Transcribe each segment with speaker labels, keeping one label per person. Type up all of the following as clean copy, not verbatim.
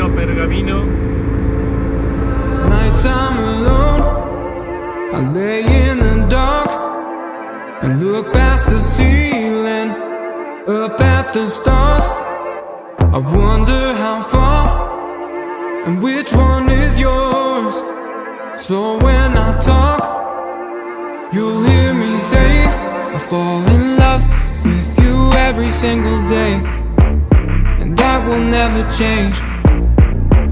Speaker 1: Pergamino.
Speaker 2: Nighttime alone, I lay in the dark and look past the ceiling, up at the stars. I wonder how far and which one is yours. So when I talk, you'll hear me say I fall in love with you every single day, and that will never change,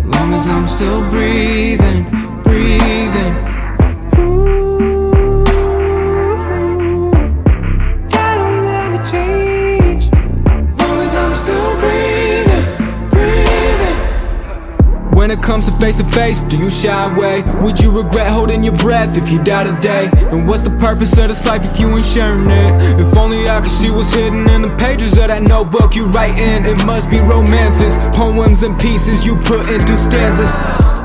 Speaker 2: long as I'm still breathing, breathing. Ooh, that'll never change, long as I'm still breathing, breathing. When it comes to face, do you shy away? Would you regret holding your breath if you die today? And what's the purpose of this life if you ain't sharing it? If only I could see what's hidden in the pages of that notebook you write in. It must be romances, poems and pieces you put into stanzas.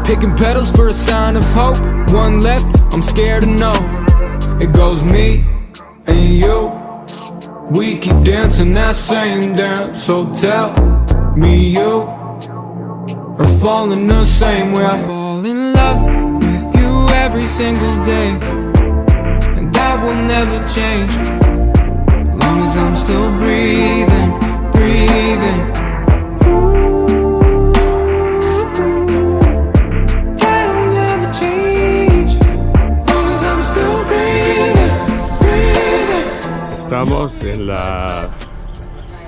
Speaker 2: Picking petals for a sign of hope. One left, I'm scared to know. It goes me and you. We keep dancing that same dance. So tell me you or fall in the same way. I fall in love with you every single day, and that will never change, long as I'm still breathing, breathing. Ooh, that'll never change, long as I'm still breathing, breathing.
Speaker 1: Estamos en la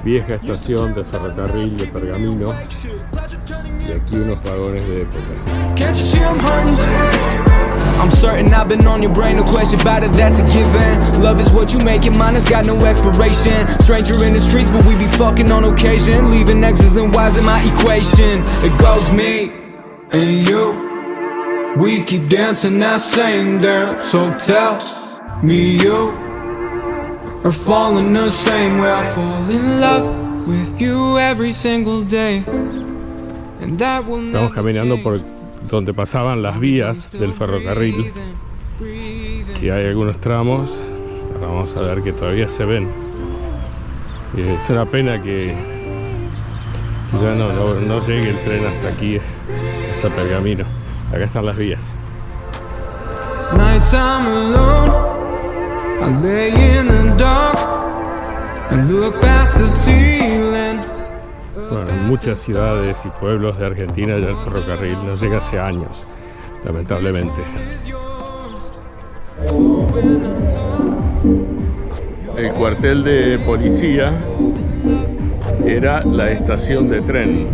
Speaker 1: vieja estación de ferrocarril de Pergamino y aquí unos vagones de época.
Speaker 2: Can't you see I'm hurting? I'm certain I've been on your brain, no question about it, that's a given. Love is what you make it, mine has got no expiration. Stranger in the streets, but we be fucking on occasion, leaving X's and Y's in my equation. It goes me and you. We keep dancing that same dance. So tell me you or fall in the same way. I fall in love with you every single day, and that will never
Speaker 1: Estamos caminando por
Speaker 2: change.
Speaker 1: donde pasaban las vías del ferrocarril, que hay algunos tramos. Ahora vamos a ver que todavía se ven. Es una pena que ya no llegue el tren hasta aquí, hasta Pergamino. Acá están las vías.
Speaker 2: Nighttime alone, I lay in the dark and look past the ceiling.
Speaker 1: Bueno, en muchas ciudades y pueblos de Argentina ya el ferrocarril no llega hace años, lamentablemente. El cuartel de policía era la estación de tren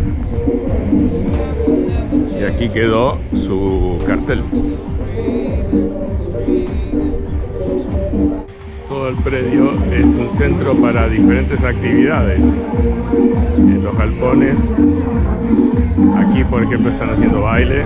Speaker 1: y aquí quedó su cartel. Todo el predio es un centro para diferentes actividades. En los galpones, aquí por ejemplo están haciendo baile.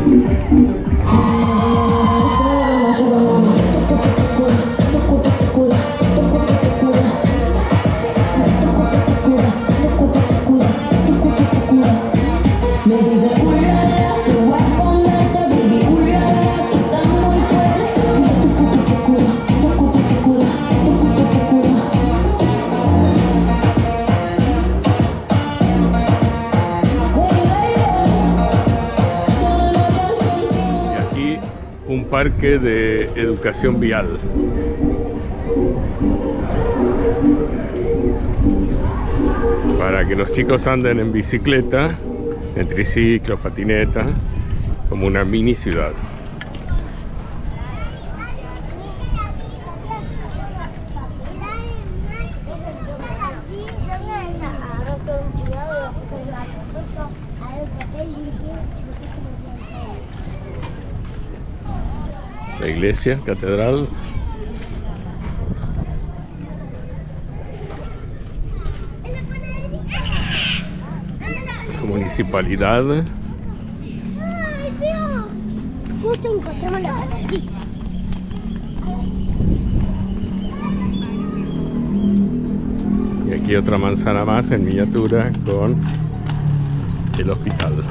Speaker 1: Un parque de educación vial. Para que los chicos anden en bicicleta, en triciclo, patineta, como una mini ciudad. La iglesia, catedral. Municipalidad.
Speaker 3: ¡Ay, Dios! Justo encontramos la galería.
Speaker 1: Y aquí otra manzana más en miniatura con el hospital.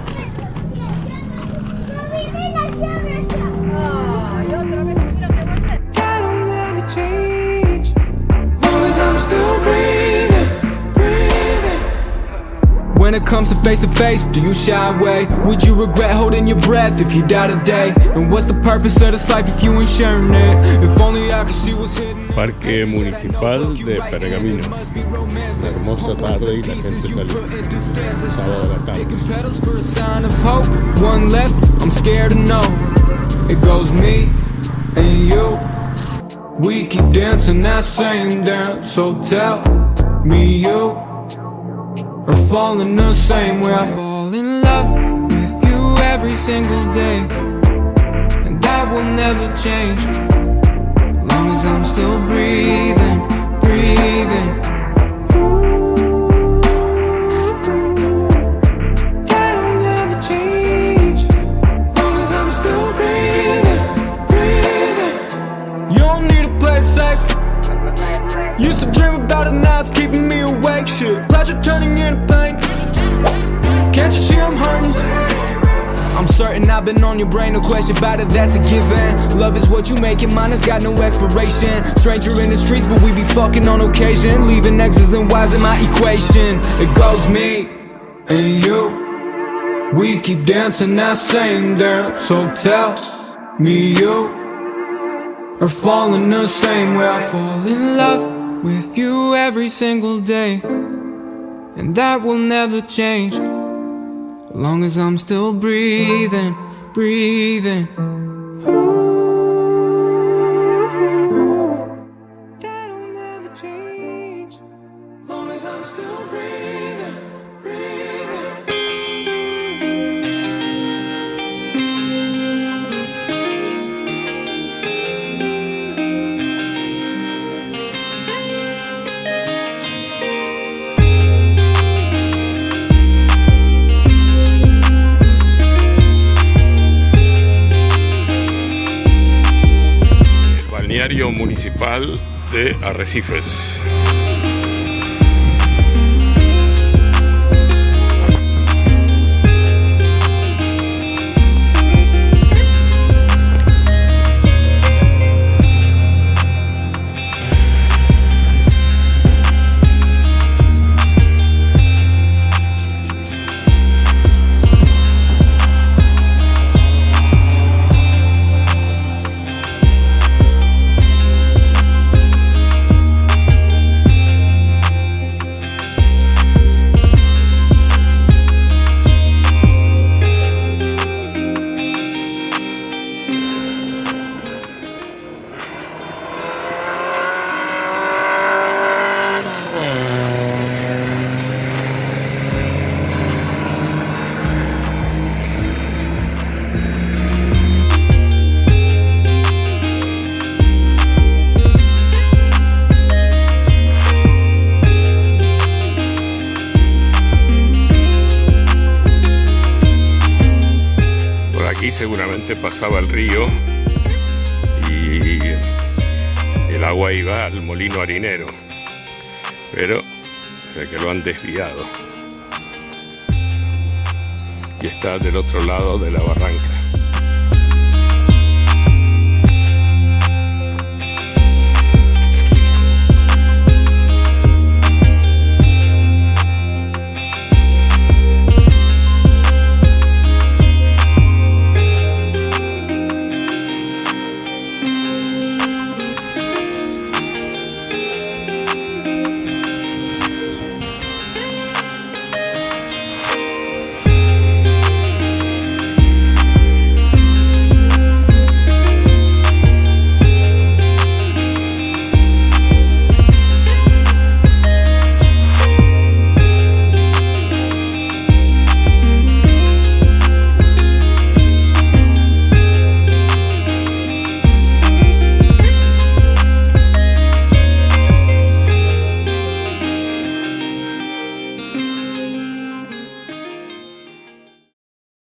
Speaker 2: When it comes to face, do you shy away? Would you regret holding your breath if you die today? And what's the purpose of this life if you ain't sharing it? If only I could see what's hidden.
Speaker 1: Parque Municipal de Pergamino. Una hermosa tarde y la gente salió. Sábado a la tarde.
Speaker 2: Pedals for a sign of hope. One left, I'm scared to know. It goes me and you. We keep dancing that same dance. So tell me you are falling the same way. I fall in love with you every single day, and that will never change. As long as I'm still breathing, breathing. That'll never change. As long as I'm still breathing, breathing. You don't need to play it safe. Used to dream about it, now it's keeping me awake. Shit, pleasure turning into pain. Can't you see I'm hurting? I'm certain I've been on your brain, no question about it, that's a given. Love is what you make it, mine has got no expiration. Stranger in the streets, but we be fucking on occasion. Leaving X's and Y's in my equation. It goes me and you. We keep dancing that same dance. So tell me you are falling the same way. I fall in love with you every single day, and that will never change. As long as I'm still breathing, breathing. That'll never change. As long as I'm still breathing, breathing.
Speaker 1: Balneario Municipal de Arrecifes. Aquí seguramente pasaba el río y el agua iba al molino harinero, pero sé que lo han desviado y está del otro lado de la barranca.